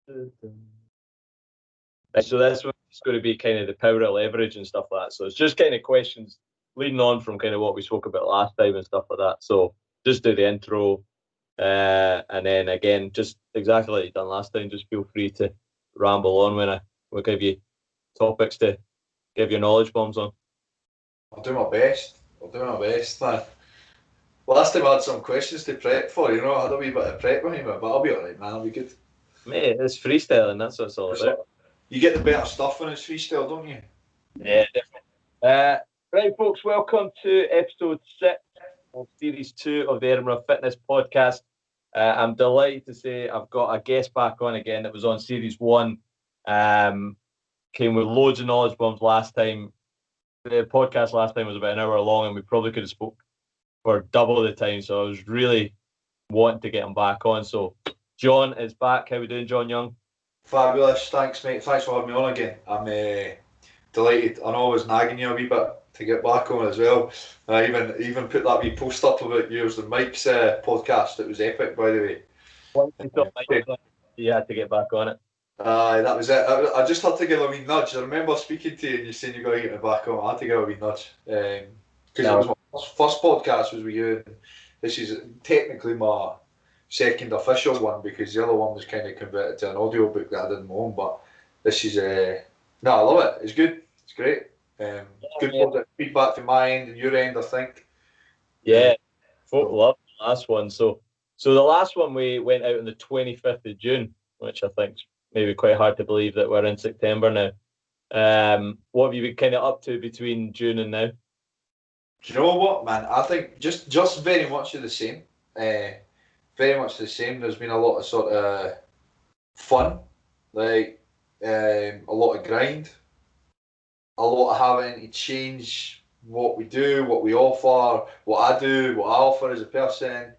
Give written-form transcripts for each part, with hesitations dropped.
So this one's going to be kind of the power of leverage and stuff like that. So it's just kind of questions leading on from kind of what we spoke about last time and stuff like that. So just do the intro, and then again, just exactly like you done last time. Just feel free to ramble on when we'll give you topics to give your knowledge bombs on. I'll do my best, man. Last time I had some questions to prep for, I had a wee bit of prep behind me, but I'll be alright, man. I'll be good. Mate, it's freestyling. That's what it's all about. You get the better stuff when it's freestyle, don't you? Yeah, definitely. Right, folks, welcome to episode 6 of series 2 of the Edinburgh Fitness Podcast. I'm delighted to say I've got a guest back on again that was on series 1. Came with loads of knowledge bombs last time. The podcast last time was about an hour long, and we probably could have spoke for double the time. So I was really wanting to get him back on. So John is back. How we doing, John Young? Fabulous. Thanks, mate. Thanks for having me on again. I'm delighted. I know I was nagging you a wee bit to get back on as well. I even put that wee post up about yours and Mike's podcast. It was epic, by the way. Once you thought Mike, you had to get back on it. That was it. I just had to give a wee nudge. I remember speaking to you and you saying you got to get me back on. I had to give a wee nudge because it was my first podcast was with you. And this is technically my second official one because the other one was kind of converted to an audio book that I didn't own. But this is I love it. It's good. It's great. Good feedback from my end and your end, I think. Yeah, folk love the last one. So the last one we went out on the 25th of June, which I think's maybe quite hard to believe that we're in September now. What have you been kind of up to between June and now? Do you know what, man? I think just very much of the same. Very much the same. There's been a lot of sort of fun, like a lot of grind, a lot of having to change what we do, what we offer, what I do, what I offer as a person.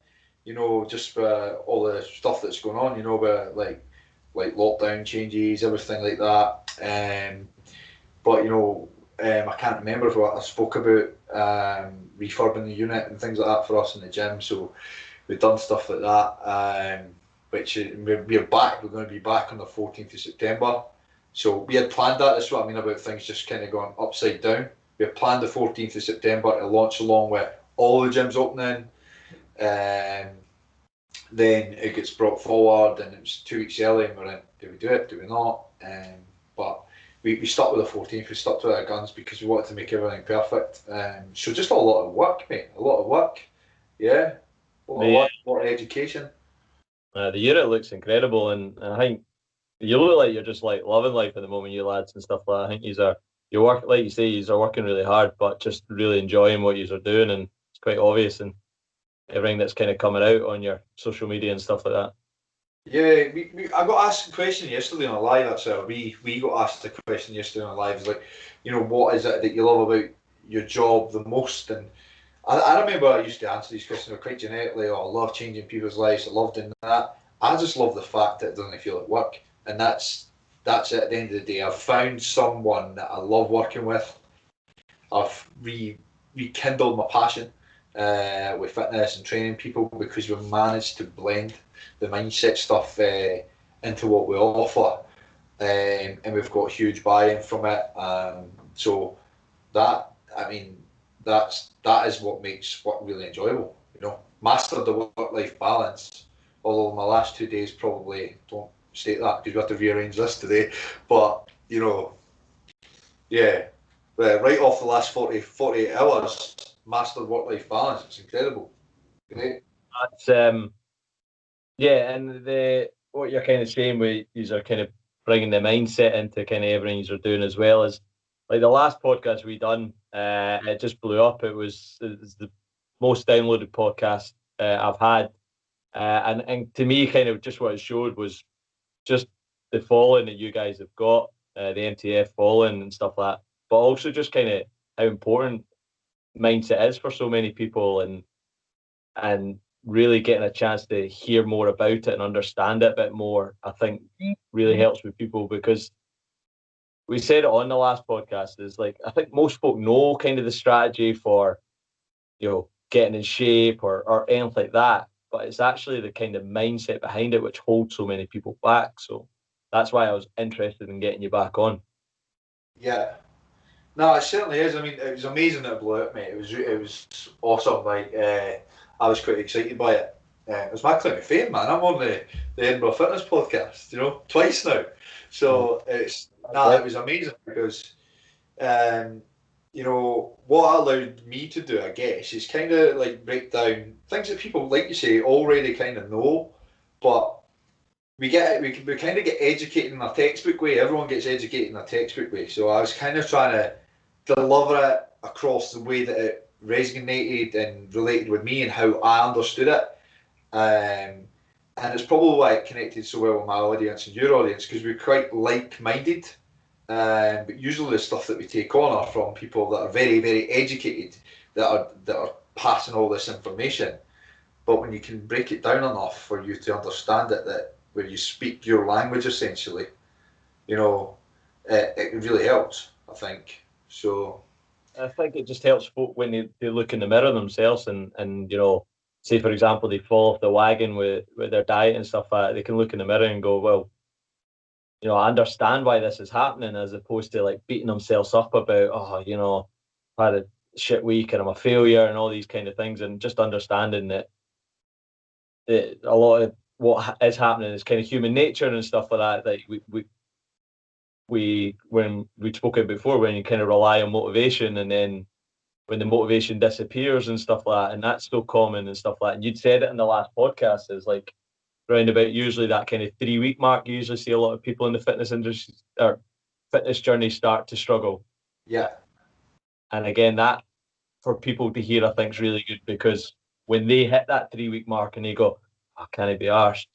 Just all the stuff that's going on. With like lockdown changes, everything like that. But I can't remember if I spoke about refurbing the unit and things like that for us in the gym. So we've done stuff like that. Which we're back. We're going to be back on the 14th of September. So we had planned that. That's what I mean about things just kind of going upside down. We had planned the 14th of September to launch along with all the gyms opening. Then it gets brought forward and it was 2 weeks early and we're in, do we do it, do we not? But we stuck with the 14th, we stuck to our guns because we wanted to make everything perfect. So just a lot of work, mate, a lot of work. Yeah, a lot of education. The unit looks incredible and I think you look like you're just like loving life at the moment, you lads and stuff like that. I think you work, like you say, you are working really hard, but just really enjoying what you are doing, and it's quite obvious and everything that's kind of coming out on your social media and stuff like that. Yeah, I got asked a question yesterday on a live. Actually, we got asked a question yesterday on a live. It's like, what is it that you love about your job the most? And I remember I used to answer these questions quite genetically. I love changing people's lives. I love doing that. I just love the fact that it doesn't feel like work, and that's it. At the end of the day, I've found someone that I love working with. I've rekindled my passion with fitness and training people because we've managed to blend the mindset stuff into what we offer, and we've got huge buy-in from it. So that is what makes work really enjoyable. Mastered the work-life balance. Although my last 2 days probably don't state that because we have to rearrange this today. But right off the last 48 hours, mastered work-life balance. It's incredible. Great. That's and what you're kind of saying with these are kind of bringing the mindset into kind of everything you're doing, as well as like the last podcast we done. It just blew up. It was the most downloaded podcast I've had, and to me, kind of just what it showed was just the following that you guys have got, the MTF following and stuff like that, but also just kind of how important mindset is for so many people, and really getting a chance to hear more about it and understand it a bit more, I think really helps with people, because we said it on the last podcast, is like, I think most folk know kind of the strategy for, getting in shape or anything like that, but it's actually the kind of mindset behind it which holds so many people back. So that's why I was interested in getting you back on. Yeah. No, it certainly is. I mean, it was amazing that it blew up, mate. It was awesome. Like, I was quite excited by it. It was my claim to fame, man. I'm on the Edinburgh Fitness podcast, twice now. So it was amazing because, um, what allowed me to do, I guess, is kind of like break down things that people, like you say, already kind of know, but we kind of get educated in a textbook way. Everyone gets educated in a textbook way. So I was kind of trying to deliver it across the way that it resonated and related with me and how I understood it. And it's probably why it connected so well with my audience and your audience, because we're quite like-minded. But usually the stuff that we take on are from people that are very, very educated, that are passing all this information. But when you can break it down enough for you to understand it, that where you speak your language essentially, it really helps, I think. So I think it just helps folk when they look in the mirror themselves and say for example they fall off the wagon with their diet and stuff like that, they can look in the mirror and go, well, I understand why this is happening, as opposed to like beating themselves up about, I had a shit week and I'm a failure and all these kind of things, and just understanding that a lot of what is happening is kind of human nature and stuff like that. Like we when we spoke about before, when you kind of rely on motivation, and then when the motivation disappears and stuff like that, and that's so common and stuff like that. And you'd said it in the last podcast, is like round about usually that kind of 3 week mark. You usually see a lot of people in the fitness industry or fitness journey start to struggle. yeah, And again, that for people to hear, I think is really good, because when they hit that 3 week mark and they go, I can't be arsed,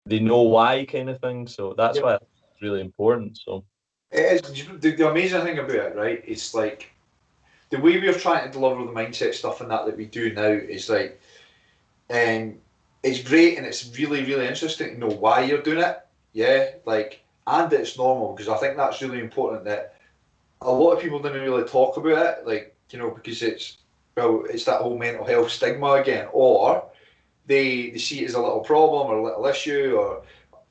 they know why, kind of thing. So that's yep. why it's really important. So It is. The amazing thing about it, right? It's like the way we're trying to deliver the mindset stuff and that we do now is like, it's great and it's really, really interesting to know why you're doing it. Yeah, like, and it's normal, because I think that's really important, that a lot of people didn't really talk about it, like, because it's that whole mental health stigma again, or they see it as a little problem or a little issue, or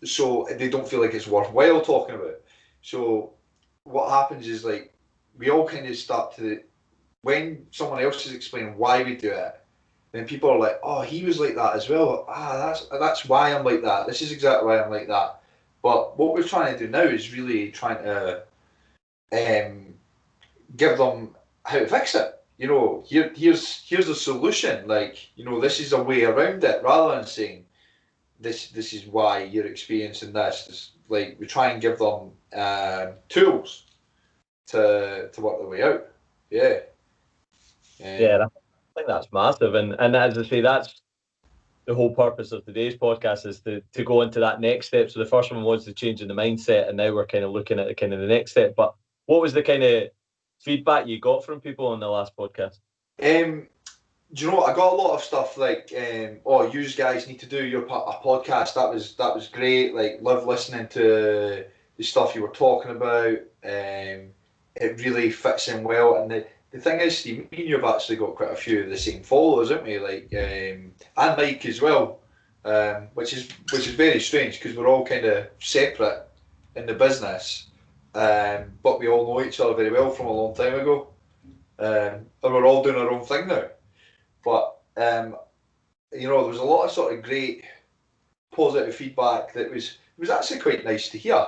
so they don't feel like it's worthwhile talking about. So what happens is, like, we all kind of start to, when someone else is explaining why we do it, then people are like, oh, he was like that as well. That's why I'm like that. This is exactly why I'm like that. But what we're trying to do now is really trying to um, give them how to fix it. Here's a solution. Like, this is a way around it, rather than saying this is why you're experiencing this. Like, we try and give them tools to work their way out. Yeah. yeah, I think that's massive. And as I say, that's the whole purpose of today's podcast, is to go into that next step. So the first one was the change in the mindset, and now we're kind of looking at the next step. But what was the kind of feedback you got from people on the last podcast? Do you know what? I got a lot of stuff like, oh, you guys need to do a podcast. That was great. Like, love listening to the stuff you were talking about. It really fits in well. And the thing is, Steve, me and you've actually got quite a few of the same followers, haven't we? Like, and Mike as well, which is very strange, because we're all kind of separate in the business, but we all know each other very well from a long time ago, and we're all doing our own thing now. But there was a lot of sort of great positive feedback that was actually quite nice to hear.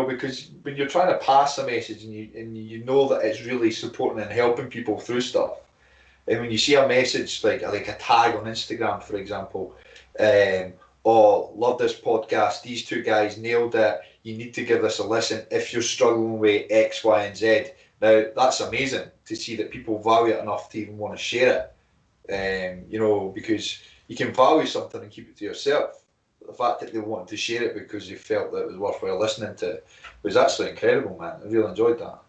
Because when you're trying to pass a message and you know that it's really supporting and helping people through stuff, and when you see a message like a tag on Instagram, for example, oh, love this podcast, these two guys nailed it, you need to give this a listen if you're struggling with X, Y, and Z. Now, that's amazing to see that people value it enough to even want to share it, because you can value something and keep it to yourself. But the fact that they wanted to share it because they felt that it was worthwhile listening to was actually incredible, man. I really enjoyed that.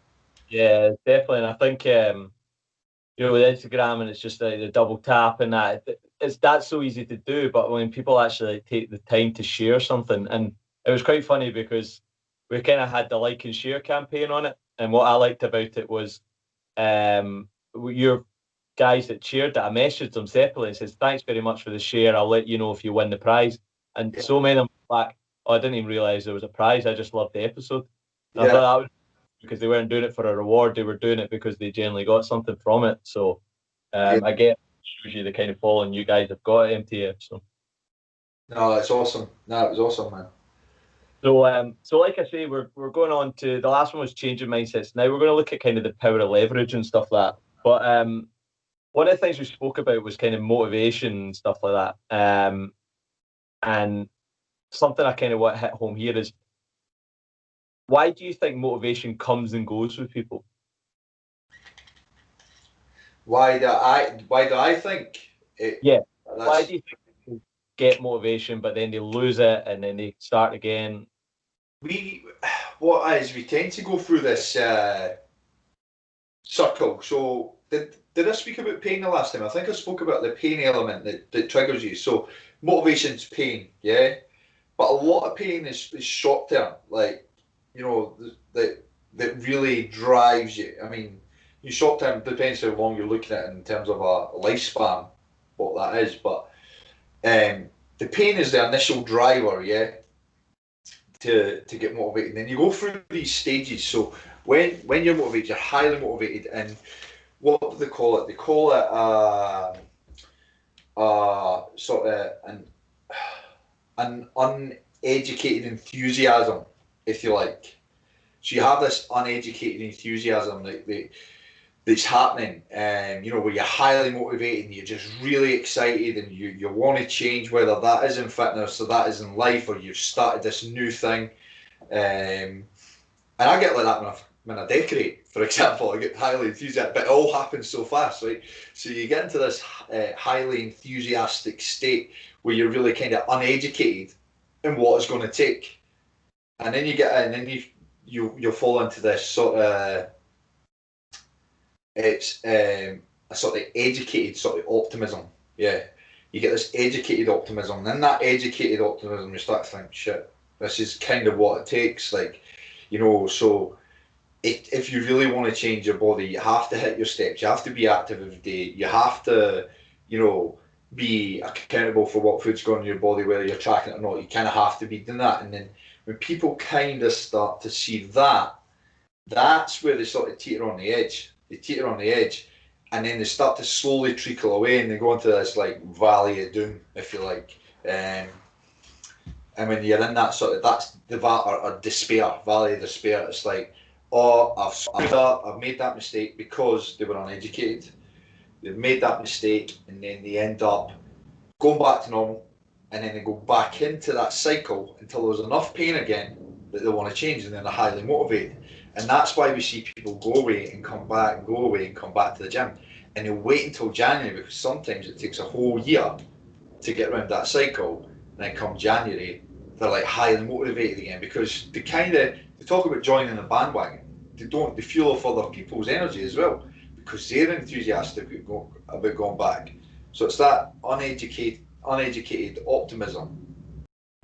Yeah, definitely. And I think with Instagram, and it's just the double tap and that, that's so easy to do. But when people actually take the time to share something, and it was quite funny because we kind of had the like and share campaign on it, and what I liked about it was your guys that shared that, I messaged them separately and says, thanks very much for the share, I'll let you know if you win the prize. And Yeah. so many of them back, oh, I didn't even realise there was a prize. I just loved the episode. And I Yeah, thought that was because they weren't doing it for a reward. They were doing it because they generally got something from it. So yeah. I get shows you the kind of following you guys have got at MTF. So No, it's awesome. No, it was awesome, man. so like I say, we're going on to the last one was changing mindsets. Now we're going to look at kind of the power of leverage and stuff like that. But one of the things we spoke about was kind of motivation and stuff like that. And something I kind of want to hit home here is, why do you think motivation comes and goes with people? Why do I think it? Yeah. Why That's do you think people get motivation, but then they lose it and then they start again? we. What is we tend to go through this circle. So did I speak about pain the last time? I think I spoke about the pain element that triggers you. So motivation's pain, yeah. But a lot of pain is short term, like that really drives you. I mean, your short term depends how long you're looking at it in terms of a lifespan, what that is. But the pain is the initial driver, yeah, to get motivated. And then you go through these stages. So when you're motivated, you're highly motivated, and what do they call it? They call it sort of an uneducated enthusiasm, if you like. So you have this uneducated enthusiasm that's happening, and where you're highly motivated and you're just really excited and you want to change, whether that is in fitness or that is in life, or you've started this new thing. And I get like that when I decorate, for example. I get highly enthusiastic, but it all happens so fast, right? So you get into this highly enthusiastic state where you're really kind of uneducated in what it's going to take, and then you'll fall into this sort of it's a sort of educated sort of optimism. Yeah, you get this educated optimism, and in that educated optimism, you start to think, shit, this is kind of what it takes, like. So if you really want to change your body, you have to hit your steps. You have to be active every day. You have to, be accountable for what food's going in your body, whether you're tracking it or not. You kind of have to be doing that. And then when people kind of start to see that, that's where they sort of teeter on the edge. They teeter on the edge, and then they start to slowly trickle away, and they go into this like valley of doom, if you like. And when you're in that sort of, that's the or despair, valley of despair. It's like, oh, I've made that mistake because they were uneducated. They've made that mistake, and then they end up going back to normal, and then they go back into that cycle until there's enough pain again that they want to change, and then they're highly motivated. And that's why we see people go away and come back, and go away and come back to the gym. And they wait until January, because sometimes it takes a whole year to get around that cycle. And then come January, they're like highly motivated again, because they talk about joining the bandwagon. They fuel off other people's energy as well, because they're enthusiastic about going back. So it's that uneducated optimism,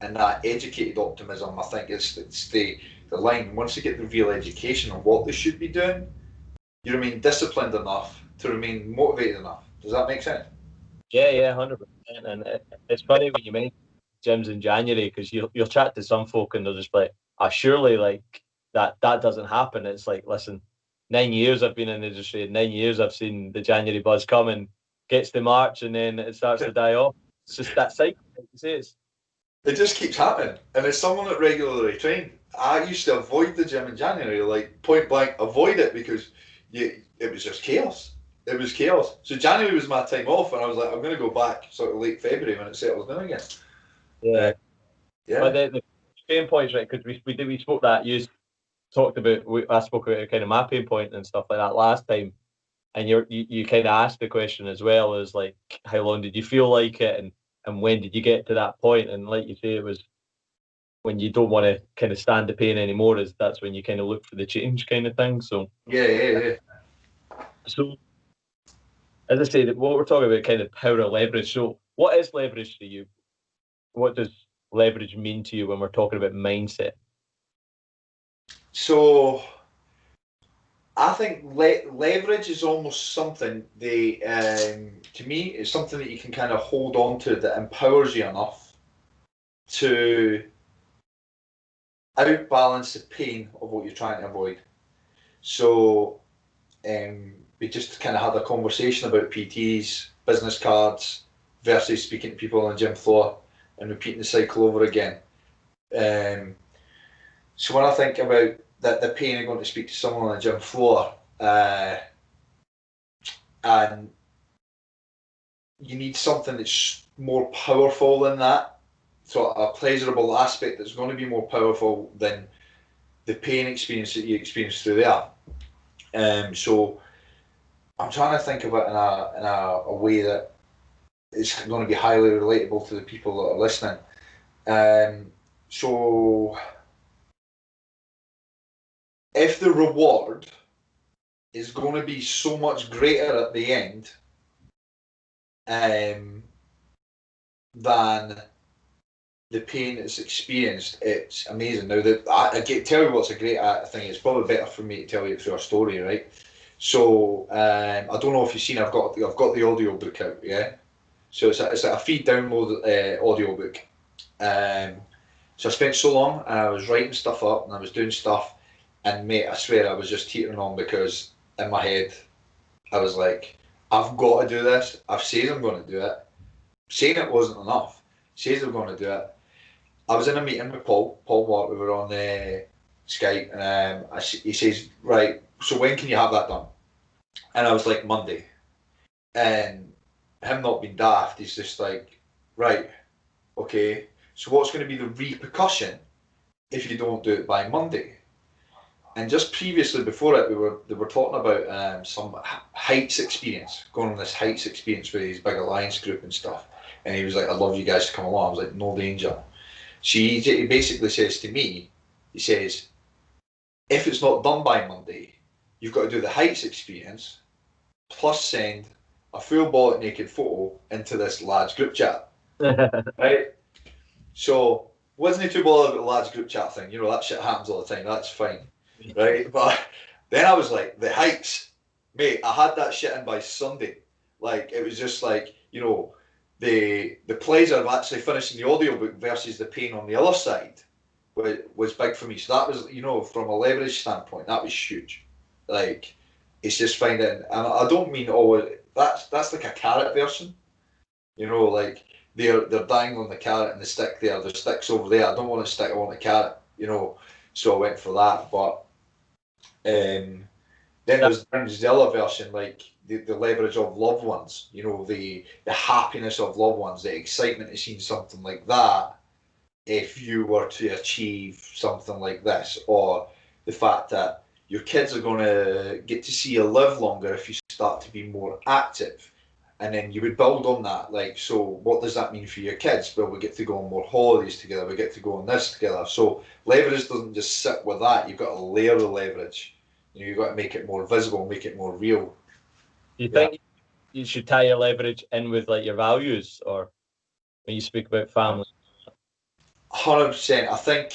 and that educated optimism. I think it's the line. Once they get the real education on what they should be doing, you remain disciplined enough to remain motivated enough. Does that make sense? Yeah, 100%. And it's funny when you mention gyms in January, because you'll chat to some folk and they'll just be like, surely like that doesn't happen. It's like, listen, 9 years I've been in the industry, and 9 years I've seen the January buzz come, and gets to March and then it starts to die off. It's just that cycle, like you say. It just keeps happening. And as someone that regularly trained, I used to avoid the gym in January, like point blank, avoid it, because it was just chaos. It was chaos. So January was my time off, and I was like, I'm going to go back sort of late February when it settles down again. Yeah. Yeah. But the pain points, right? Because we spoke that you talked about. I spoke about kind of my pain point and stuff like that last time, and you kind of asked the question as well as like, how long did you feel like it, and when did you get to that point? And like you say, it was when you don't want to kind of stand the pain anymore. That's when you kind of look for the change, kind of thing. So yeah. So as I say, what we're talking about, kind of power of leverage. So what is leverage to you? What does leverage mean to you when we're talking about mindset? So I think leverage is almost something to me, it's something that you can kind of hold on to that empowers you enough to outbalance the pain of what you're trying to avoid. So we just kind of had a conversation about PTs, business cards, versus speaking to people on the gym floor and repeating the cycle over again. So when I think about the pain of going to speak to someone on the gym floor, and you need something that's more powerful than that, so a pleasurable aspect that's going to be more powerful than the pain experience that you experience through there. So I'm trying to think of it in a way that is going to be highly relatable to the people that are listening. So if the reward is going to be so much greater at the end than the pain that's experienced, it's amazing. Now, I tell you what's a great thing. It's probably better for me to tell you through a story, right? So I don't know if you've seen. I've got the audio book out. Yeah. So it's a free download audio book. So I spent so long, and I was writing stuff up, and I was doing stuff, and mate, I swear I was just teetering on because in my head I was like, I've got to do this. I've said I'm going to do it. Saying it wasn't enough. Says I'm going to do it. I was in a meeting with Paul Watt. We were on Skype, and he says, right, so when can you have that done? And I was like, Monday. And him not being daft, he's just like, right, okay, so what's going to be the repercussion if you don't do it by Monday? And just previously, before it, they were talking about some heights experience, going on this heights experience with his big alliance group and stuff. And he was like, I'd love you guys to come along. I was like, no danger. So he basically says to me, he says, if it's not done by Monday, you've got to do the heights experience, plus send a full bollock naked photo into this lads group chat. Right? So, wasn't too bothered about the lads group chat thing. You know, that shit happens all the time. That's fine. Right? But then I was like, the heights. Mate, I had that shit in by Sunday. Like, it was just like, you know, the pleasure of actually finishing the audiobook versus the pain on the other side was big for me. So that was, you know, from a leverage standpoint, that was huge. Like, it's just finding, and I don't mean that's like a carrot version. You know, like they're dangling the carrot and the stick there. The stick's over there. I don't want a stick. I want a carrot. You know, so I went for that. But then there's the other version, like the leverage of loved ones. You know, the happiness of loved ones, the excitement of seeing something like that. If you were to achieve something like this, or the fact that your kids are going to get to see you live longer if you start to be more active. And then you would build on that, like, so what does that mean for your kids? Well, we get to go on more holidays together, we get to go on this together. So leverage doesn't just sit with that, you've got to layer the leverage. You know, you've got to make it more visible, make it more real. Do you think you should tie your leverage in with like your values, or when you speak about family? 100%. I think,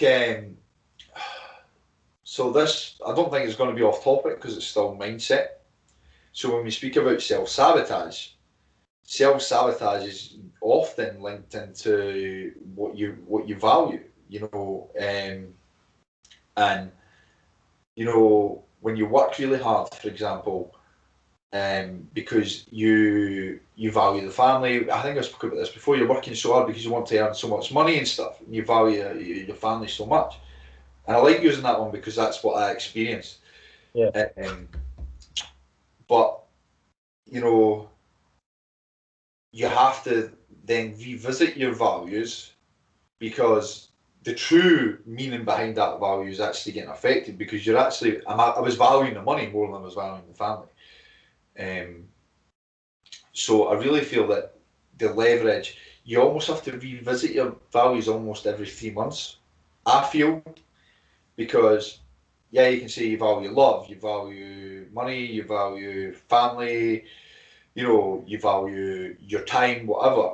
so this, I don't think it's going to be off topic because it's still mindset. So when we speak about self-sabotage is often linked into what you value, you know, and you know, when you work really hard, for example, because you value the family. I think I spoke about this before. You're working so hard because you want to earn so much money and stuff, and you value your family so much. And I like using that one because that's what I experienced. Yeah. But you know, you have to then revisit your values, because the true meaning behind that value is actually getting affected, because you're actually, I was valuing the money more than I was valuing the family. So I really feel that the leverage, you almost have to revisit your values almost every 3 months, I feel, because yeah, you can say you value love, you value money, you value family, you know, you value your time, whatever.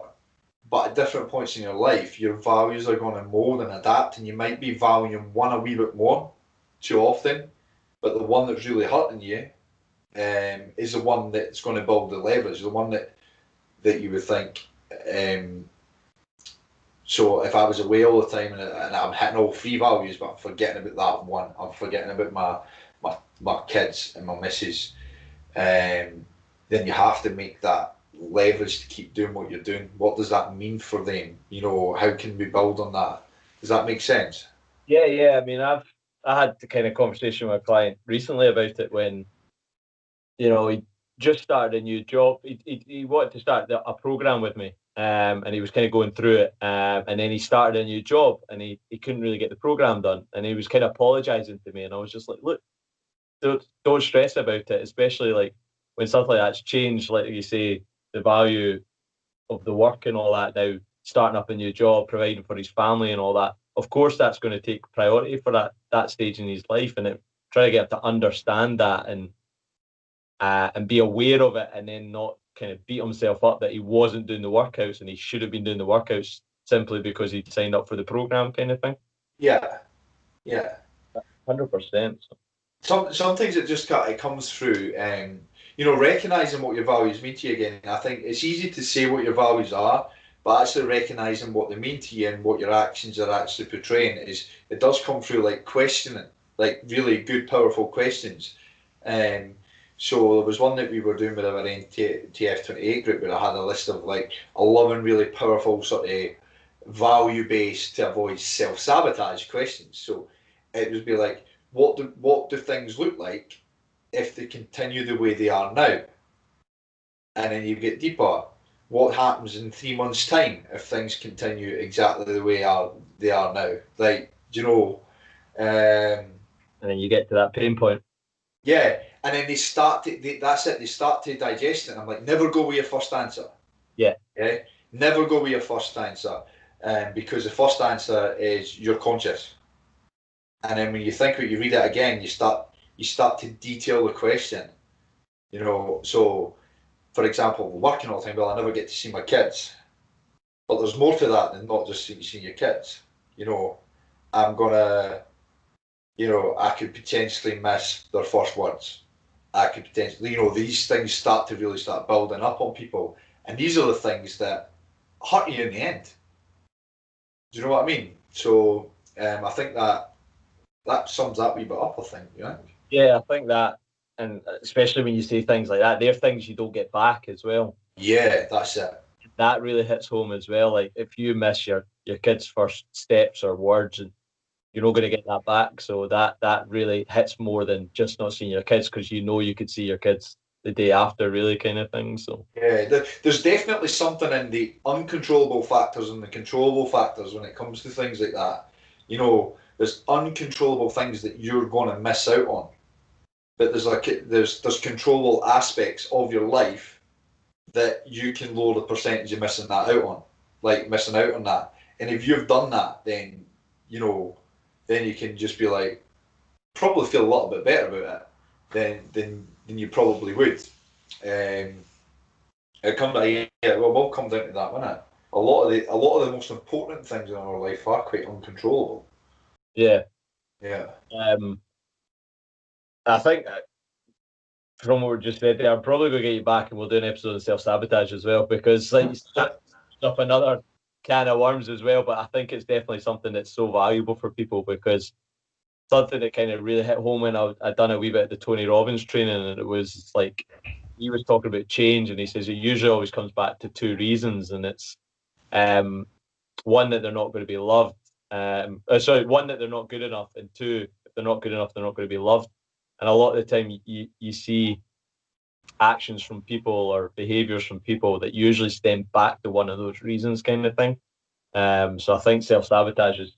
But at different points in your life, your values are going to mold and adapt, and you might be valuing one a wee bit more too often, but the one that's really hurting you is the one that's going to build the leverage, the one that you would think. So if I was away all the time and I'm hitting all three values, but I'm forgetting about that one, I'm forgetting about my kids and my missus, then you have to make that leverage to keep doing what you're doing. What does that mean for them? You know, how can we build on that? Does that make sense? Yeah, yeah. I mean, I had the kind of conversation with a client recently about it when he just started a new job. He wanted to start a program with me, and he was kind of going through it. And then he started a new job, and he couldn't really get the program done, and he was kind of apologizing to me, and I was just like, look, don't stress about it, especially like when something like that's changed, like you say, the value of the work and all that now, starting up a new job, providing for his family and all that. Of course, that's going to take priority for that stage in his life, and try to get him to understand that and be aware of it, and then not kind of beat himself up that he wasn't doing the workouts and he should have been doing the workouts simply because he'd signed up for the program, kind of thing. Yeah, yeah. 100%. Sometimes it just it comes through, recognizing what your values mean to you again. I think it's easy to say what your values are, but actually recognizing what they mean to you and what your actions are actually portraying it does come through like questioning, like really good, powerful questions. So there was one that we were doing with our TF28 group where I had a list of like 11 really powerful sort of value-based to avoid self-sabotage questions. So it would be like, what do things look like if they continue the way they are now? And then you get deeper. What happens in 3 months' time if things continue exactly the way they are now? Like, um, And then you get to that pain point. yeah. And then that's it. They start to digest it. And I'm like, never go with your first answer. Yeah. Yeah. Never go with your first answer, because the first answer is you're conscious. And then when you think about it, you read it again, you start to detail the question. So for example, working all the time, well, I never get to see my kids. But there's more to that than not just seeing your kids. I'm gonna, I could potentially miss their first words. I could potentially, these things start to really start building up on people. And these are the things that hurt you in the end. Do you know what I mean? So I think that sums that wee bit up, I think. Yeah. Yeah, I think that, and especially when you say things like that, they're things you don't get back as well. Yeah, that's it. That really hits home as well. Like if you miss your kid's first steps or words, and you're not going to get that back, so that really hits more than just not seeing your kids, because you could see your kids the day after, really, kind of thing. So Yeah, there's definitely something in the uncontrollable factors and the controllable factors when it comes to things like that. There's uncontrollable things that you're going to miss out on, but there's controllable aspects of your life that you can lower the percentage of missing that out on, like missing out on that. And if you've done that, then then you can just be like, probably feel a little bit better about it than you probably would. Um, we'll come down to that, won't it? A lot of the most important things in our life are quite uncontrollable. yeah, Yeah. I think from what we just said there, I'm probably going to get you back, and we'll do an episode on self-sabotage as well, because like you start up another can of worms as well. But I think it's definitely something that's so valuable for people, because something that kind of really hit home when I done a wee bit of the Tony Robbins training, and it was like he was talking about change, and he says it usually always comes back to two reasons, and it's one, that they're not going to be loved, one, that they're not good enough, and two, if they're not good enough, they're not going to be loved. And a lot of the time you see actions from people or behaviors from people that usually stem back to one of those reasons, kind of thing. So I think self-sabotage is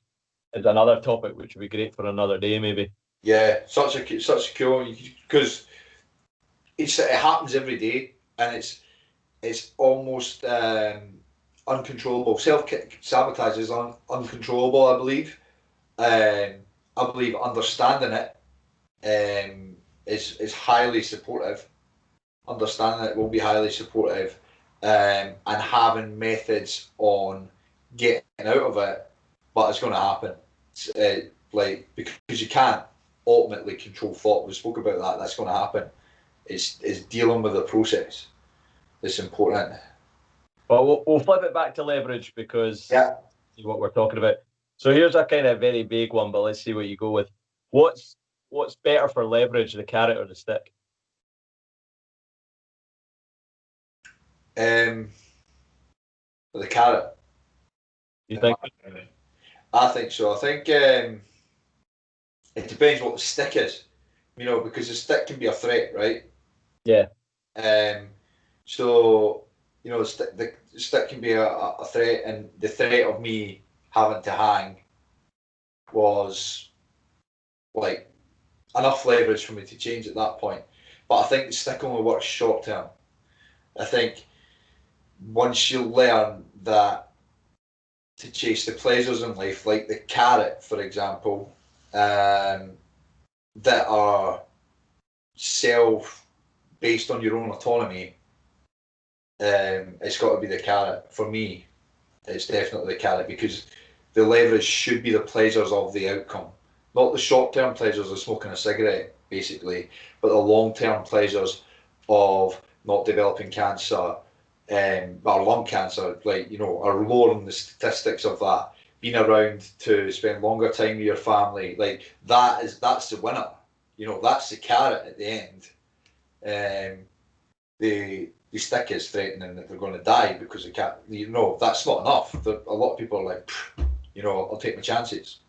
another topic which would be great for another day, maybe. Yeah, such a cool, because it happens every day, and it's almost uncontrollable. Self sabotage is uncontrollable, I believe. I believe understanding it is highly supportive. Understanding it will be highly supportive, and having methods on getting out of it, but it's going to happen. Because you can't ultimately control thought. We spoke about that. That's going to happen. It's dealing with the process that's important. But we'll flip it back to leverage, because Yeah. what we're talking about. So here's a kind of very vague one, but let's see what you go with. What's better for leverage, the carrot or the stick? The carrot. You think? I think so. I think it depends what the stick is, because the stick can be a threat, right? Yeah. So the stick can be a threat, and the threat of me having to hang was like enough leverage for me to change at that point. But I think the stick only works short term. I think once you learn that to chase the pleasures in life, like the carrot, for example, that are self based on your own autonomy, it's got to be the carrot. For me, it's definitely the carrot, because the leverage should be the pleasures of the outcome, not the short-term pleasures of smoking a cigarette, basically, but the long-term pleasures of not developing cancer, or lung cancer, or lowering the statistics of that, being around to spend longer time with your family, that's the winner. That's the carrot at the end. The stick is threatening that they're going to die because they can't. That's not enough. A lot of people are like, I'll take my chances.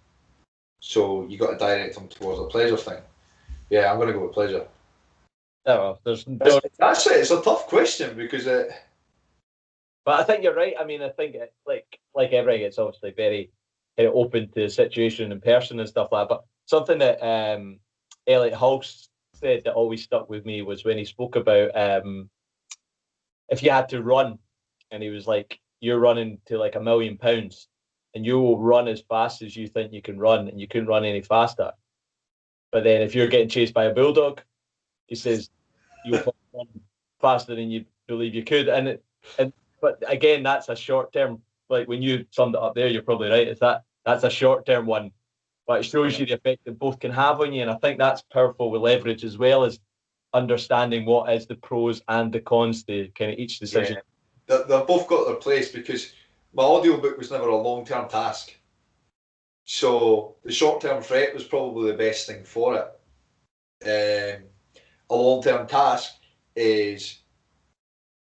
So you got to direct them towards the pleasure thing. Yeah, I'm going to go with pleasure. Oh, That's it. It's a tough question because But I think you're right. I mean, I think like everything, it's obviously very open to situation and person and stuff like that. But something that Elliot Hulse said that always stuck with me was when he spoke about if you had to run, and he was like, you're running to like £1 million, and you will run as fast as you think you can run, and you couldn't run any faster. But then if you're getting chased by a bulldog, he says you'll run faster than you believe you could. But again, that's a short term. Like when you summed it up there, you're probably right. That's a short term one, but it shows you the effect that both can have on you. And I think that's powerful with leverage, as well as understanding what is the pros and the cons to kind of each decision. Yeah. They've both got their place, because my audiobook was never a long term task. So the short term threat was probably the best thing for it. A long term task is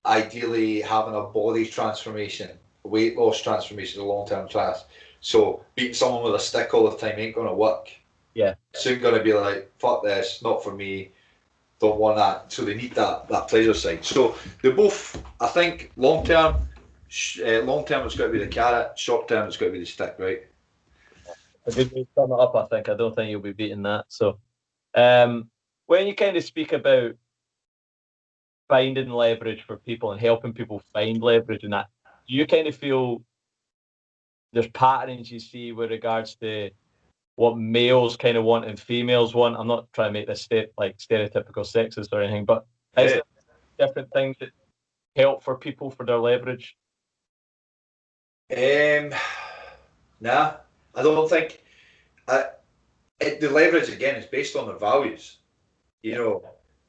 ideally having a body transformation, a weight loss transformation, a long term task. So beating someone with a stick all the time ain't going to work. Yeah. Soon going to be like, fuck this, not for me, don't want that. So they need that pleasure side. So they both, I think, long term it's got to be the carrot, short term it's got to be the stick, right? A good way to sum it up, I think. I don't think you'll be beating that. So when you kind of speak about finding leverage for people and helping people find leverage and that, do you kind of feel there's patterns you see with regards to what males kind of want and females want? I'm not trying to make this stereotypical sexist or anything, but is there different things that help for people for their leverage? Nah, I don't think. The leverage again is based on their values.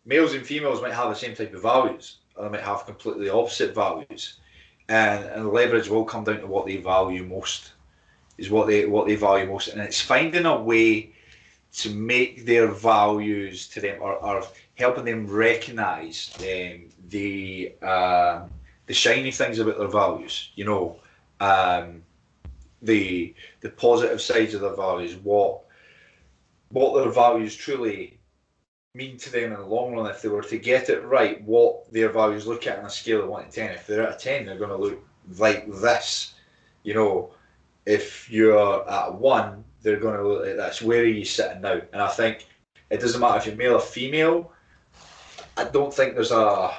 Males and females might have the same type of values, or they might have completely opposite values, and the leverage will come down to what they value most. Is what they value most, and it's finding a way to make their values to them, or helping them recognise the shiny things about their values. The positive sides of their values, what their values truly mean to them in the long run. If they were to get it right, what their values look at on a scale of 1 to 10. If they're at a 10, they're going to look like this. If you're at 1, they're going to look like this. Where are you sitting now? And I think it doesn't matter if you're male or female. I don't think there's a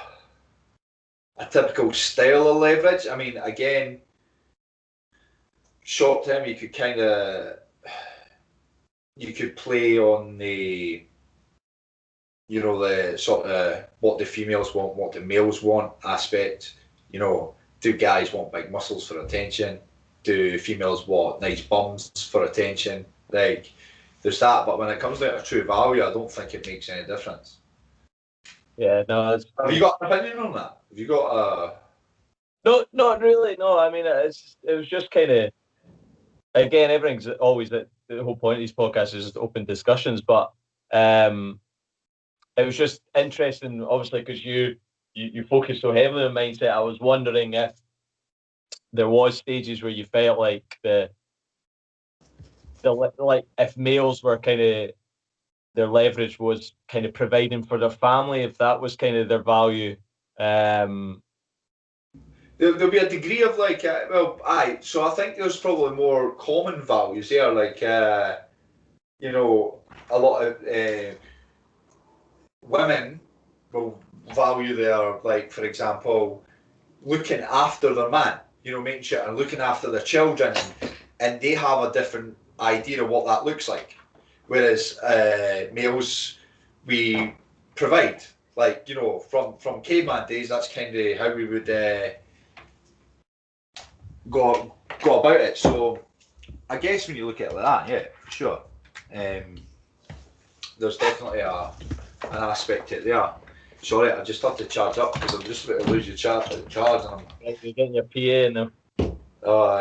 typical style of leverage. I mean, again, short term, you could play on the the sort of what the females want, what the males want aspect. Do guys want big muscles for attention? Do females want nice bums for attention? There's that, but when it comes down to true value, I don't think it makes any difference. Yeah, no. Have you got an opinion on that? Have you got a... No, not really. No, I mean, it was just kind of again, everything's always the whole point of these podcasts is just open discussions. But it was just interesting, obviously, because you focus so heavily on mindset. I was wondering if there was stages where you felt like the like if males were kind of their leverage was kind of providing for their family, if that was kind of their value. There'll be a degree of like, so I think there's probably more common values there, like, you know, a lot of women will value their, like, for example, looking after their man, you know, making sure and looking after their children, and they have a different idea of what that looks like. Whereas males, we provide, like, you know, from caveman days, that's kind of how we would go about it. So I guess when you look at it like that, yeah, for sure. There's definitely an aspect to it there. Sorry, I just have to charge up because I'm just about to lose your charge and I'm... You're getting your PA now. Oh,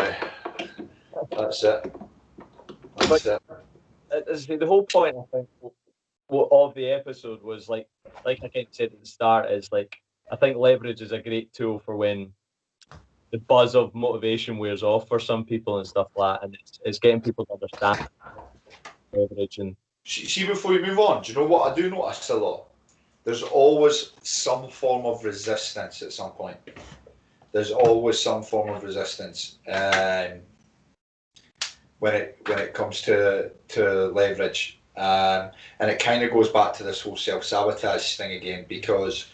that's it. That's it. The whole point, I think, of the episode was like I kind of said at the start, is like I think leverage is a great tool for when the buzz of motivation wears off for some people and stuff like that, and it's getting people to understand leverage. And see, before we move on, do you know what I do notice a lot? There's always some form of resistance at some point. There's always some form of resistance when it comes to leverage, and it kind of goes back to this whole self-sabotage thing again, because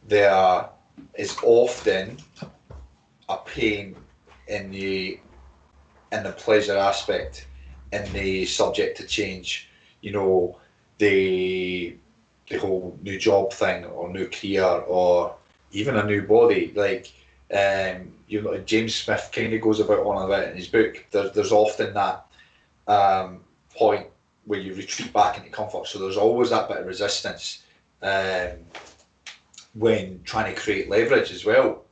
there is often a pain in the pleasure aspect, in the subject to change. You know, the whole new job thing, or new career, or even a new body. Like, you know, James Smith kind of goes about on about it in his book. There's often that point where you retreat back into comfort. So there's always that bit of resistance when trying to create leverage as well,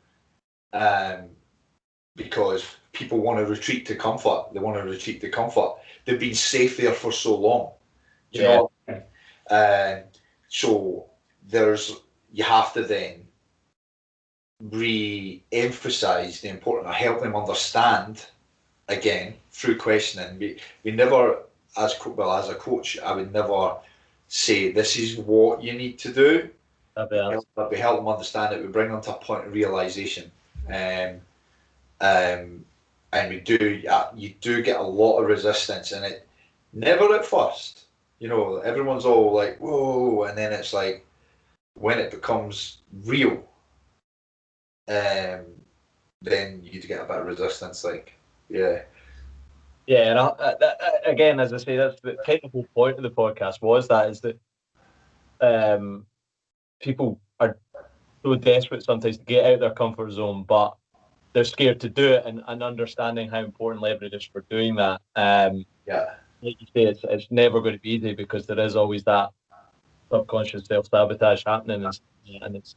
because people want to retreat to comfort. They want to retreat to comfort. They've been safe there for so long. Do you know what I mean? So you have to then re-emphasize the importance of helping them understand again through questioning. We never, as a coach, I would never say this is what you need to do. But we help them understand it. We bring them to a point of realization, and you do get a lot of resistance, and it never at first. You know, everyone's all like, whoa, and then it's like, when it becomes real, then you get a bit of resistance, like, yeah. Yeah, and again, as I say, that's the kind of whole point of the podcast is that people are so desperate sometimes to get out of their comfort zone, but they're scared to do it, and understanding how important leverage is for doing that. Yeah. Like you say, it's never going to be easy, because there is always that subconscious self-sabotage happening, and it's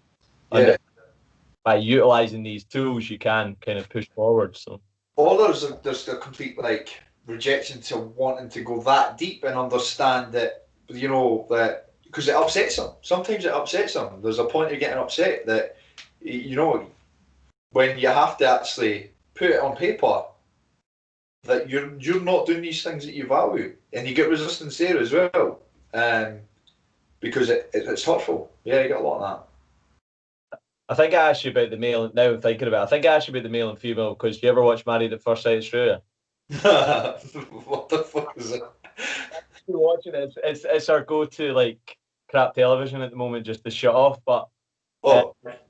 by utilising these tools, you can kind of push forward. So, or there's a complete like rejection to wanting to go that deep and understand that, you know, that because it upsets them. Sometimes it upsets them. There's a point of getting upset that, you know, when you have to actually put it on paper that you're not doing these things that you value, and you get resistance there as well, because it's hurtful. Yeah, you get a lot of that. I think I asked you about the male. Now I'm thinking about it, I think I asked you about the male and female because you ever watch Married at First Sight Australia? What the fuck is it? Watching it, it's our go-to like crap television at the moment, just to shut off. But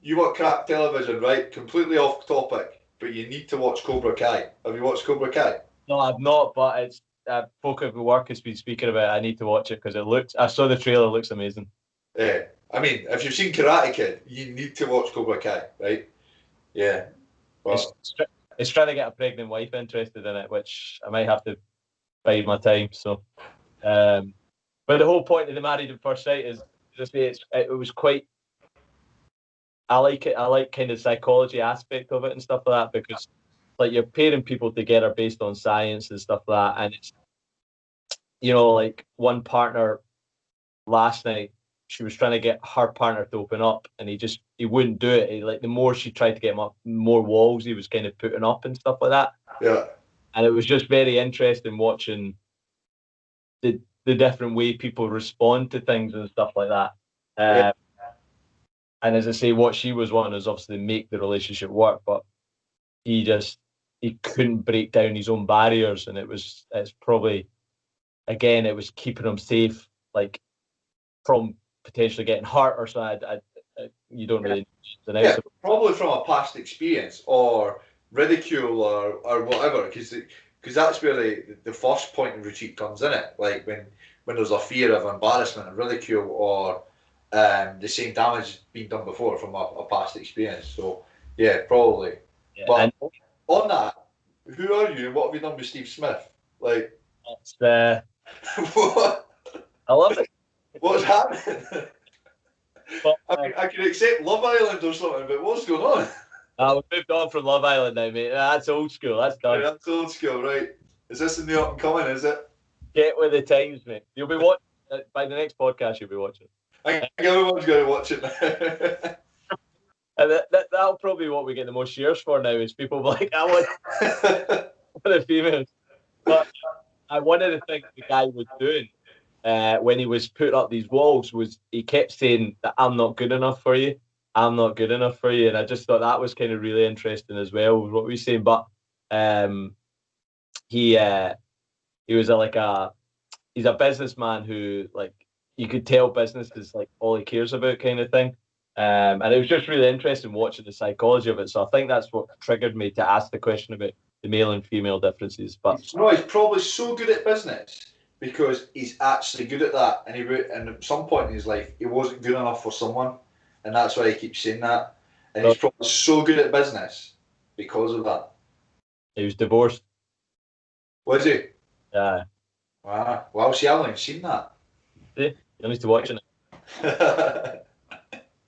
you want crap television, right? Completely off topic, but you need to watch Cobra Kai. Have you watched Cobra Kai? No, I've not, but it's folk at work has been speaking about it. I need to watch it because it looks. I saw the trailer; it looks amazing. Yeah, I mean, if you've seen Karate Kid, you need to watch Cobra Kai, right? Yeah, but it's trying to get a pregnant wife interested in it, which I might have to bide my time. So, but the whole point of the Married at First Sight is just it was quite. I like it. I like kind of psychology aspect of it and stuff like that, because like you're pairing people together based on science and stuff like that, and it's, you know, like one partner last night, she was trying to get her partner to open up, and he wouldn't do it. Like the more she tried to get him up, more walls he was kind of putting up and stuff like that. Yeah. And it was just very interesting watching the different way people respond to things and stuff like that. Yeah. And as I say, what she was wanting is obviously make the relationship work, but he couldn't break down his own barriers, and it's probably, again, it was keeping him safe, like from potentially getting hurt or something. You don't really know. Yeah, probably from a past experience or ridicule or whatever, because that's where the first point of retreat comes in it. Like when there's a fear of embarrassment and ridicule or the same damage being done before from a past experience. So yeah, probably. Yeah, but on that, who are you and what have you done with Steve Smith? Like, it's what? I love it. What's happening? But, I can accept Love Island or something, but what's going on? We've moved on from Love Island now, mate. That's old school. That's done. Right, that's old school, right? Is this in the up and coming? Is it? Get with the times, mate. You'll be watching by the next podcast. You'll be watching. I think everyone's going to watch it. And that'll probably be what we get the most shares for now, is people like, I want the females. But one of the things the guy was doing when he was putting up these walls was he kept saying that I'm not good enough for you. I'm not good enough for you. And I just thought that was kind of really interesting as well, with what we were saying. But he was he's a businessman who, like, you could tell business is like all he cares about, kind of thing. And it was just really interesting watching the psychology of it. So I think that's what triggered me to ask the question about the male and female differences. But he's probably so good at business because he's actually good at that. And at some point in his life, he wasn't good enough for someone, and that's why he keeps saying that. And he's probably so good at business because of that. He was divorced. Was he? Yeah. Wow. Well, see, I've only seen that. See, you need to watch it.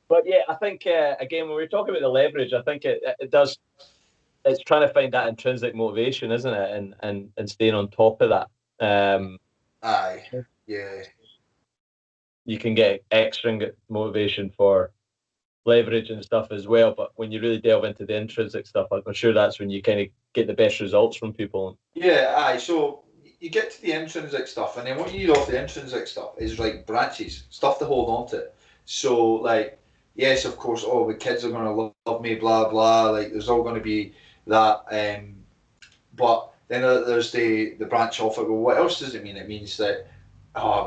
But yeah, I think again, when we're talking about the leverage, I think it does. It's trying to find that intrinsic motivation, isn't it, and staying on top of that. Aye, yeah. You can get extrinsic motivation for leverage and stuff as well, but when you really delve into the intrinsic stuff, I'm sure that's when you kind of get the best results from people. Yeah, aye. So you get to the intrinsic stuff, and then what you need off the intrinsic stuff is like branches, stuff to hold on to. So like, yes, of course, the kids are going to love me, blah blah. Like, there's all going to be that, but then there's the branch off it. Well, what else does it mean? It means that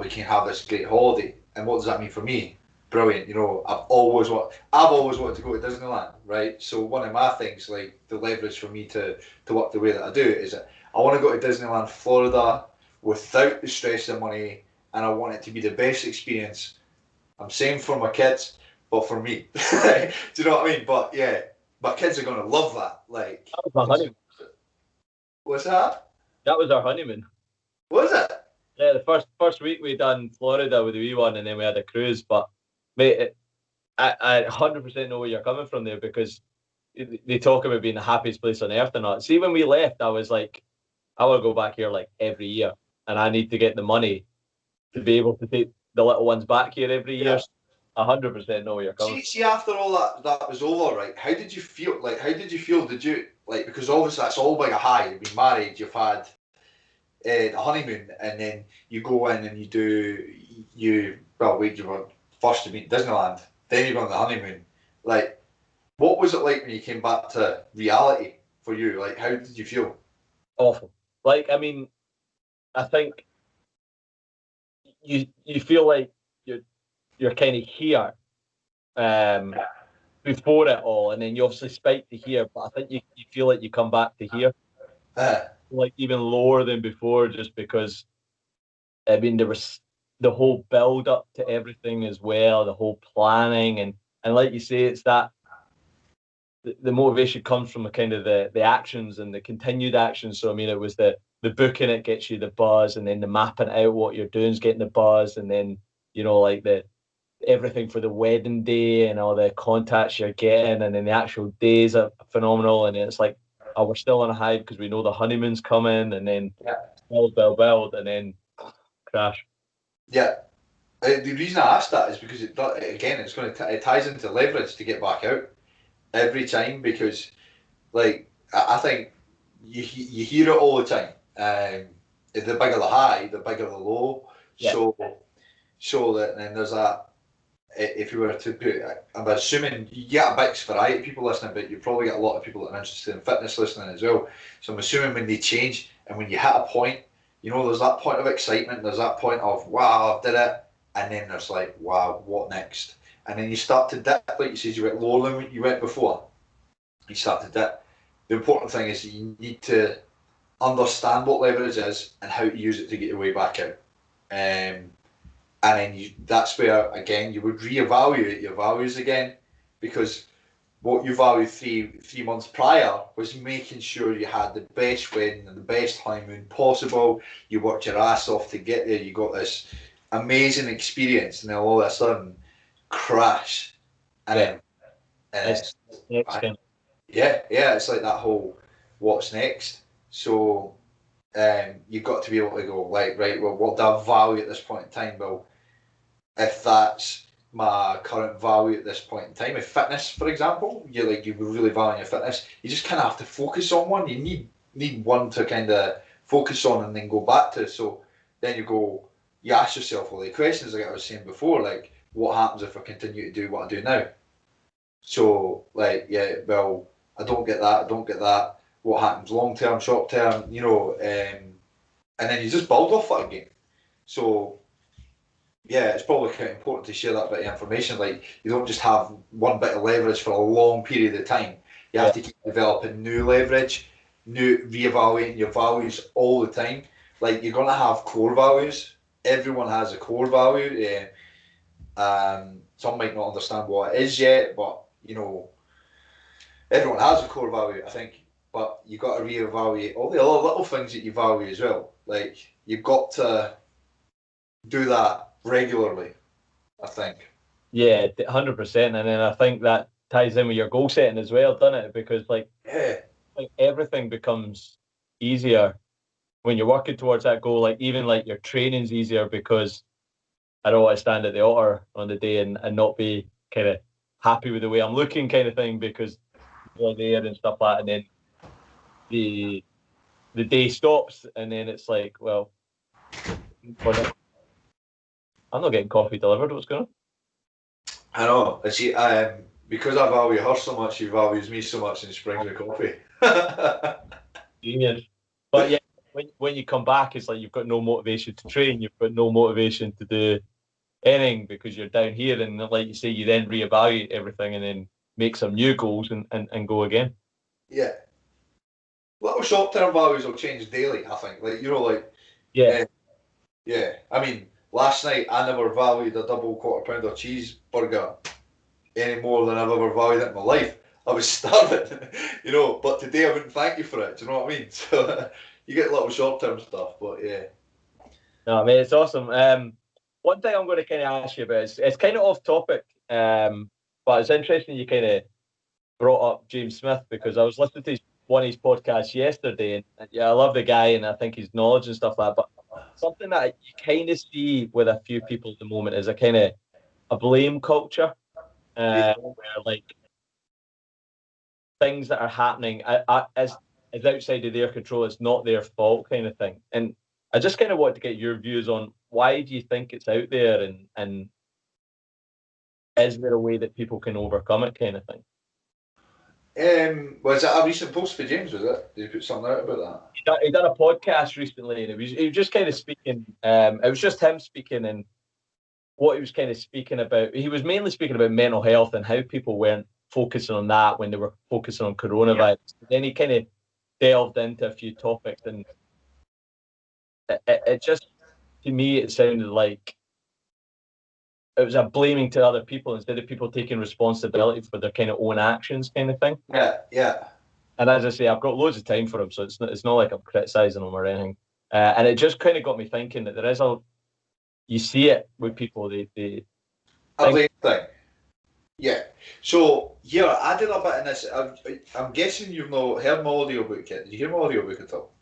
we can have this great holiday, and what does that mean for me? Brilliant. You know, I've always wanted to go to Disneyland, right? So one of my things, like the leverage for me to work the way that I do, is that I want to go to Disneyland, Florida, without the stress of money, and I want it to be the best experience. I'm saying for my kids, but for me. Do you know what I mean? But yeah, my kids are going to love that. Like, that was my honeymoon. What's that? That was our honeymoon. Was it? Yeah, the first week we done Florida with the wee one, and then we had a cruise. But mate, I 100% know where you're coming from there, because they talk about being the happiest place on earth or not. See, when we left, I was like, I want to go back here like every year, and I need to get the money to be able to take the little ones back here every year. 100% know where you're coming. See, after all that was over, right? How did you feel? Like, how did you feel? Did you like, because obviously that's all like a high. You've been married, you've had the honeymoon, and then you go in and you were first to meet Disneyland, then you go on the honeymoon. Like, what was it like when you came back to reality for you? Like, how did you feel? Awful. Like, I mean, I think you feel like you're kind of here before it all, and then you obviously spike to here, but I think you feel like you come back to here like even lower than before, just because, I mean, there was the whole build up to everything as well, the whole planning, and like you say, it's that the motivation comes from the kind of the actions and the continued actions. So I mean, it was the booking, it gets you the buzz, and then the mapping out what you're doing is getting the buzz, and then, you know, like the everything for the wedding day and all the contacts you're getting, and then the actual days are phenomenal. And it's like, oh, we're still on a high because we know the honeymoon's coming, and then Yeah. build, and then crash. Yeah. The reason I asked that is because it's going to it ties into leverage to get back out every time, because like I think you hear it all the time. The bigger the high, the bigger the low. Yeah. So that then there's that. If you were to put, I'm assuming you get a mixed variety of people listening, but you probably get a lot of people that are interested in fitness listening as well. So I'm assuming when they change and when you hit a point, there's that point of excitement, there's that point of wow, I did it, and then there's like wow, what next? And then you start to dip, like you said, you went lower than you went before. You start to dip. The important thing is you need to understand what leverage is and how to use it to get your way back out. And then that's where, again, you would reevaluate your values again, because what you valued three months prior was making sure you had the best wedding and the best honeymoon possible. You worked your ass off to get there. You got this amazing experience, and then all of a sudden, crash. And then, yeah, it's like that whole what's next. So you've got to be able to go, like, right, well, what do I value at this point in time? Well, if that's my current value at this point in time, if fitness, for example, you really value your fitness, you just kind of have to focus on one. You need one to kind of focus on and then go back to. So then you ask yourself all the questions like I was saying before, like what happens if I continue to do what I do now? So like, yeah, well, I don't get that. What happens long term, short term, and then you just build off that again. So yeah, it's probably quite important to share that bit of information. Like, you don't just have one bit of leverage for a long period of time. You have to keep developing new leverage, reevaluating your values all the time. Like, you're going to have core values. Everyone has a core value. Some might not understand what it is yet, but, everyone has a core value, I think. But you've got to reevaluate all the other little things that you value as well. Like, you've got to do that regularly, I think. Yeah, 100%. And then I think that ties in with your goal setting as well, doesn't it? Because like everything becomes easier when you're working towards that goal. Like even like your training's easier because I don't want to stand at the altar on the day and not be kind of happy with the way I'm looking, kind of thing, because you're there and stuff like that. And then the day stops, and then it's like, well, I'm not getting coffee delivered. What's going on? I know. See, because I value her so much, she values me so much, and she brings me coffee. Genius. But yeah, when you come back, it's like you've got no motivation to train. You've got no motivation to do anything because you're down here. And like you say, you then reevaluate everything and then make some new goals and go again. Yeah. Little short-term values will change daily, I think. Yeah. Yeah. I mean, last night I never valued a double quarter pounder cheeseburger any more than I've ever valued it in my life. I was starving, but today I wouldn't thank you for it. Do you know what I mean? So you get little short-term stuff, but yeah. No, I mean, it's awesome. One thing I'm going to kind of ask you about is it's kind of off topic, but it's interesting you kind of brought up James Smith because I was listening to one of his podcasts yesterday, and yeah, I love the guy and I think his knowledge and stuff like that. But something that you kind of see with a few people at the moment is a kind of a blame culture, where like things that are happening as outside of their control, it's not their fault, kind of thing. And I just kind of want to get your views on why do you think it's out there, and is there a way that people can overcome it, kind of thing? Was that a recent post for James? Was it? Did you put something out about that? He done a podcast recently, and he was just kind of speaking. It was just him speaking, and what he was kind of speaking about. He was mainly speaking about mental health and how people weren't focusing on that when they were focusing on coronavirus. Yeah. Then he kind of delved into a few topics, and it just, to me, it sounded like it was a blaming to other people instead of people taking responsibility for their kind of own actions, kind of thing. Yeah. And as I say, I've got loads of time for him, so it's not like I'm criticising him or anything. And it just kind of got me thinking that there is you see it with people, they a blame thing. Yeah. So here I did a bit in this. I'm guessing you've not heard my audiobook yet. Did you hear my audiobook at all?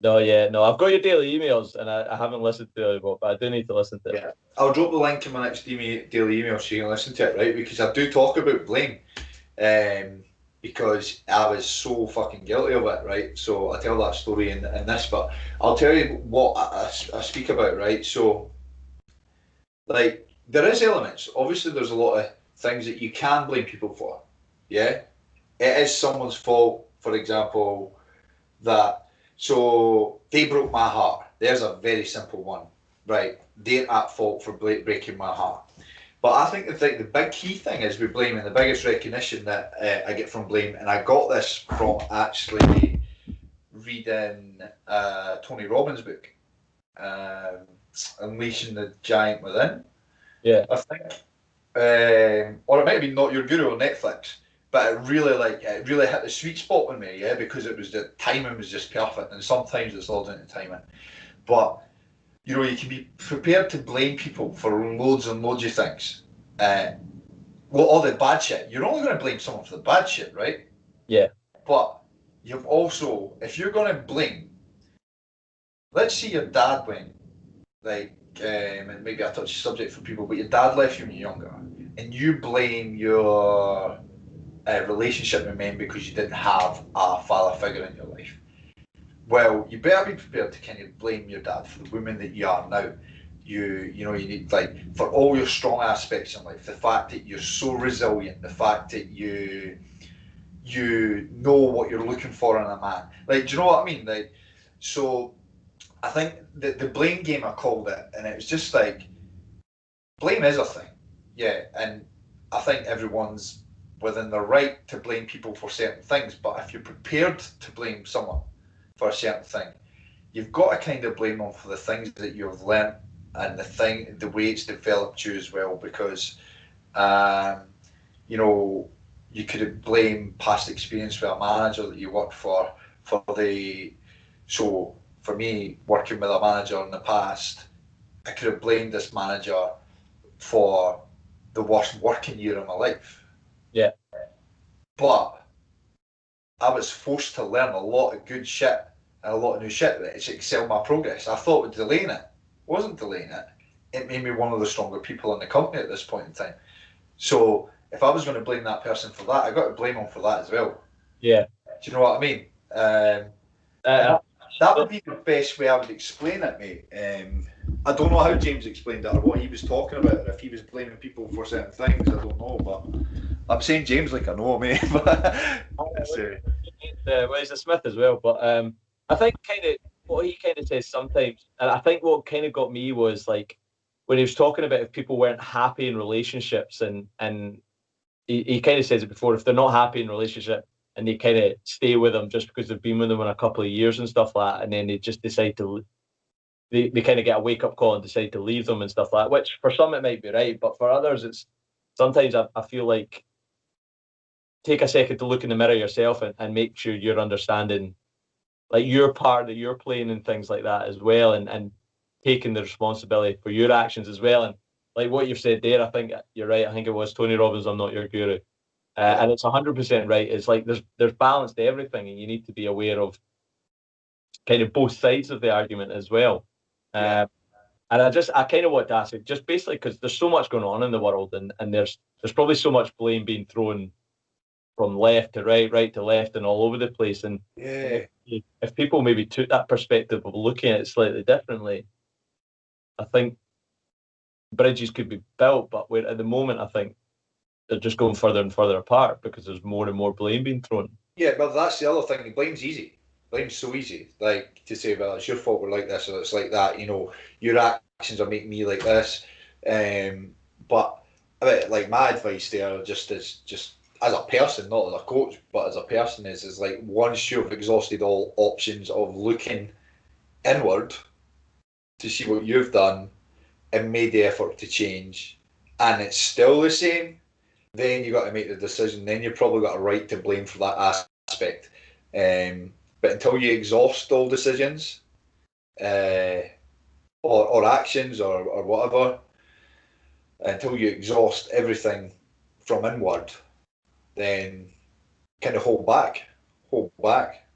No, yeah, no. I've got your daily emails, and I haven't listened to it, but I do need to listen to it. Yeah. I'll drop the link in my next daily email so you can listen to it, right? Because I do talk about blame. Um, because I was so fucking guilty of it, right? So I tell that story in this, but I'll tell you what I speak about, right? So, like, there is elements. Obviously, there's a lot of things that you can blame people for. Yeah, it is someone's fault. For example, that so they broke my heart. There's a very simple one, right? They're at fault for breaking my heart. But I think the big key thing is with blame, and the biggest recognition that I get from blame, and I got this from actually reading Tony Robbins' book, um, Unleashing the Giant Within, Yeah, I think. Or it might have been Not Your Guru on Netflix, but it really hit the sweet spot with me, yeah, because it was the timing was just perfect, and sometimes it's all down to timing. But you can be prepared to blame people for loads and loads of things. Uh, well, all the bad shit. You're only going to blame someone for the bad shit, right? yeah, But you've also, if you're going to blame, let's say your dad went, and maybe I touch the subject for people, but your dad left you when you're younger, and you blame your relationship with men because you didn't have a father figure in your life. Well, you better be prepared to kind of blame your dad for the woman that you are now. You need like for all your strong aspects in life, the fact that you're so resilient, the fact that you know what you're looking for in a man. Like, do you know what I mean? Like, so I think the blame game I called it, and it was just like blame is a thing, yeah, and I think everyone's within their right to blame people for certain things. But if you're prepared to blame someone for a certain thing, you've got to kind of blame them for the things that you've learnt and the way it's developed you as well. Because um, you know, you could blame past experience with a manager that you worked for the. So for me, working with a manager in the past, I could have blamed this manager for the worst working year of my life. yeah, But I was forced to learn a lot of good shit and a lot of new shit that excelled my progress. I thought it was delaying it. It wasn't delaying it. It made me one of the stronger people in the company at this point in time. So if I was going to blame that person for that, I got to blame him for that as well. yeah. Do you know what I mean? And Uh, that would be the best way I would explain it, mate. I don't know how James explained it or what he was talking about, or if he was blaming people for certain things. I don't know, but I'm saying James like I know, mate. But it's, well, he's a Smith as well, but I think kind of what he kind of says sometimes, and I think what kind of got me was like when he was talking about if people weren't happy in relationships, and he kind of says it before, if they're not happy in a relationship and they kind of stay with them just because they've been with them in a couple of years and stuff like that, and then they just decide to they kind of get a wake up call and decide to leave them and stuff like that, which for some it might be right, but for others it's sometimes I feel like take a second to look in the mirror yourself and make sure you're understanding like your part that you're playing and things like that as well, and taking the responsibility for your actions as well. And like what you've said there, I think you're right. I think it was Tony Robbins. I'm not your guru, yeah, and it's 100% right. It's like there's balance to everything, and you need to be aware of kind of both sides of the argument as well. yeah, Uh, and I kind of want to ask it just basically because there's so much going on in the world, and there's probably so much blame being thrown from left to right, right to left, and all over the place. And yeah. if people maybe took that perspective of looking at it slightly differently, I think bridges could be built. But where at the moment, I think they're just going further and further apart because there's more and more blame being thrown. Yeah, but that's the other thing. Blame's easy. Blame's so easy. Like to say, well, it's your fault we're like this or it's like that. Your actions are making me like this. But like my advice there, just as a person, not as a coach, but as a person, is like once you've exhausted all options of looking inward to see what you've done and made the effort to change, and it's still the same, then you got to make the decision. Then you've probably got a right to blame for that aspect. But until you exhaust all decisions uh, or actions or whatever, until you exhaust everything from inward, then kind of hold back,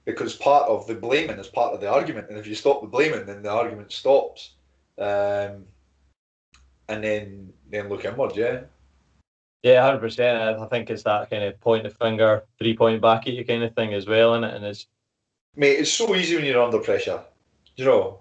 because part of the blaming is part of the argument, and if you stop the blaming, then the argument stops, and then look inward, yeah. Yeah, 100%. I think it's that kind of point the finger, 3 point back at you kind of thing as well, isn't it? And it's Mate, it's so easy when you're under pressure. You know,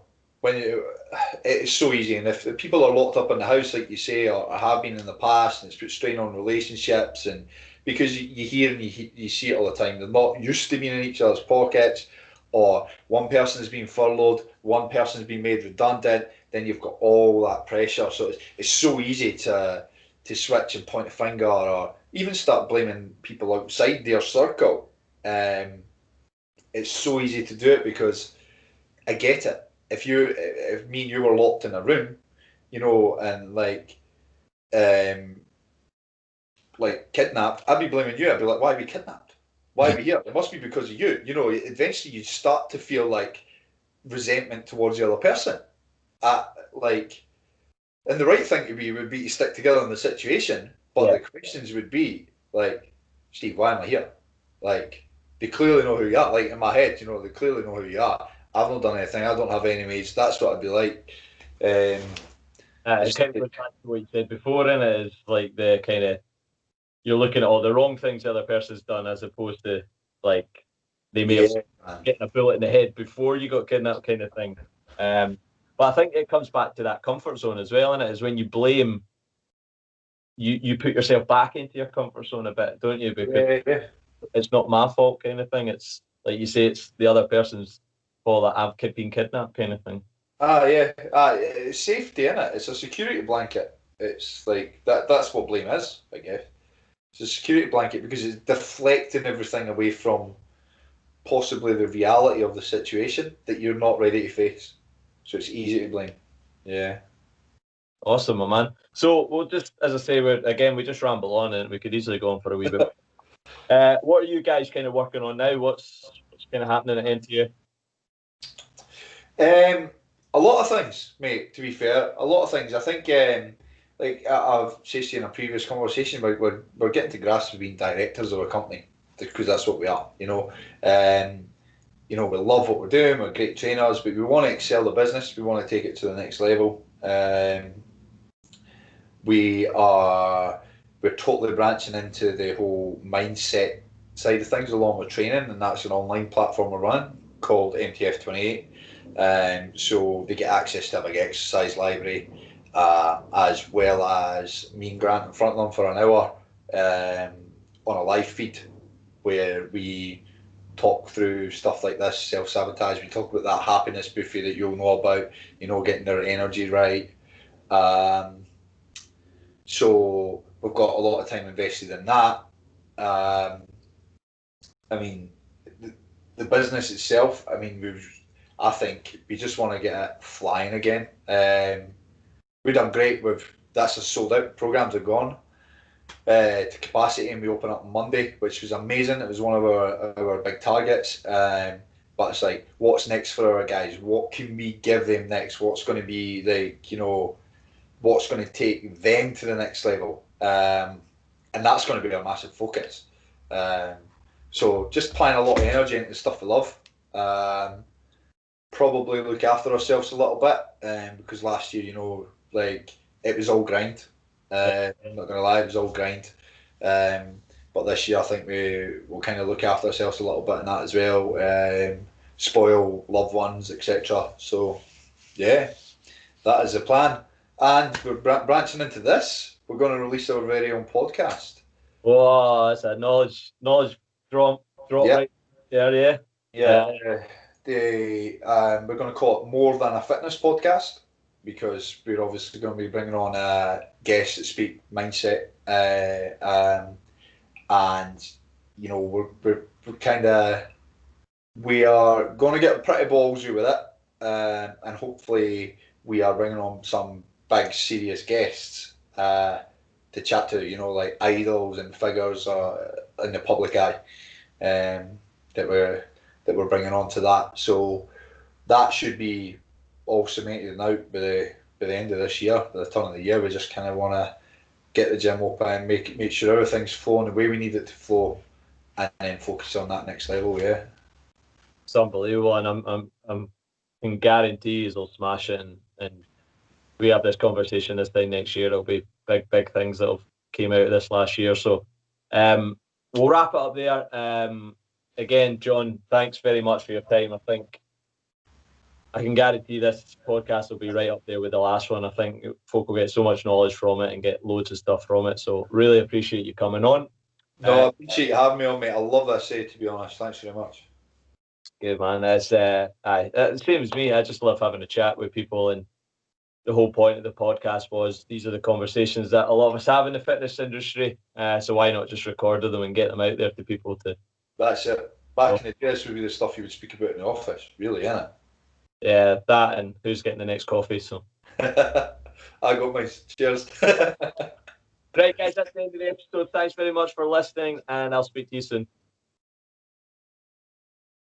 it's so easy, and if people are locked up in the house, like you say, or have been in the past, and it's put strain on relationships, and because you hear and you see it all the time, they're not used to being in each other's pockets, or one person's been furloughed, one person's been made redundant, then you've got all that pressure. So it's so easy to switch and point a finger, or even start blaming people outside their circle. It's so easy to do it because I get it. If me and you were locked in a room, you know, and um, like kidnapped, I'd be blaming you. I'd be like, why are we kidnapped? Why are we here? It must be because of you. You know, eventually you start to feel like resentment towards the other person. And the right thing to be would be to stick together in the situation, but the questions would be like, Steve, why am I here? Like, they clearly know who you are. Like in my head, you know, they clearly know who you are. I've not done anything. I don't have any mates. That's what I'd be like. it kind of goes back to what you said before, and it is like the kind of you're looking at all the wrong things the other person's done, as opposed to like they may have getting a bullet in the head before you got kidnapped, kind of thing. But I think it comes back to that comfort zone as well, and it is when you blame, you put yourself back into your comfort zone a bit, don't you? Because it's not my fault, kind of thing. It's like you say, it's the other person's fault that I've been kidnapped, kind of thing. It's safety, in it. It's a security blanket. It's like that's what blame is, I guess. It's a security blanket because it's deflecting everything away from possibly the reality of the situation that you're not ready to face. So it's easy to blame. Yeah. Awesome, my man. So we'll just, as I say, we just ramble on, and we could easily go on for a wee bit. What are you guys kind of working on now? What's kind of happening at NTU? A lot of things, mate. To be fair, a lot of things. I think, like I've said to you in a previous conversation, we're getting to grasp with being directors of a company because that's what we are. You know, we love what we're doing. We're great trainers, but we want to excel the business. We want to take it to the next level. We're totally branching into the whole mindset side of things along with training, and that's an online platform we're running called MTF28. So they get access to a big exercise library, as well as me and Grant in front of them for an hour on a live feed where we talk through stuff like this, self-sabotage. We talk about that happiness buffet that you'll know about, you know, getting their energy right. So we've got a lot of time invested in that. I mean, the business itself, I mean, I think we just want to get it flying again. We've done great. That's a sold out. Programs are gone to capacity, and we open up on Monday, which was amazing. It was one of our big targets. But it's like, what's next for our guys? What can we give them next? What's going to be like, you know, what's going to take them to the next level? And that's going to be our massive focus. So just applying a lot of energy into stuff we love. Probably look after ourselves a little bit, because last year, you know, like it was all grind. I'm not gonna lie, it was all grind. But this year, I think we'll kind of look after ourselves a little bit in that as well. Spoil loved ones, etc. So, yeah, that is the plan. And we're branching into this. We're going to release our very own podcast. Oh, that's a knowledge drop right there, yeah. We're going to call it More Than a Fitness Podcast, because we're obviously going to be bringing on guests that speak mindset, and you know we're kind of, we are going to get pretty ballsy with it, and hopefully we are bringing on some big serious guests to chat to, you know, like idols and figures in the public eye, that we're bringing on to that. So that should be all cemented and out by the end of this year, by the turn of the year. We just kind of want to get the gym open, and make sure everything's flowing the way we need it to flow, and then focus on that next level. Yeah, it's unbelievable, and I can guarantee you'll smash it, and we have this conversation this time next year. It'll be big things that have came out of this last year. So we'll wrap it up there. Again, John, thanks very much for your time. I think I can guarantee this podcast will be right up there with the last one. I think folk will get so much knowledge from it and get loads of stuff from it. So really appreciate you coming on. No, I appreciate you having me on, mate. I love this, to be honest. Thanks very much. Good, man. That's the same as me. I just love having a chat with people, and the whole point of the podcast was these are the conversations that a lot of us have in the fitness industry. So why not just record them and get them out there to people to... That's it. Back in the day, this would be the stuff you would speak about in the office, really, innit? Yeah, that and who's getting the next coffee. So I got mine. Cheers. Right, guys, that's the end of the episode. Thanks very much for listening, and I'll speak to you soon.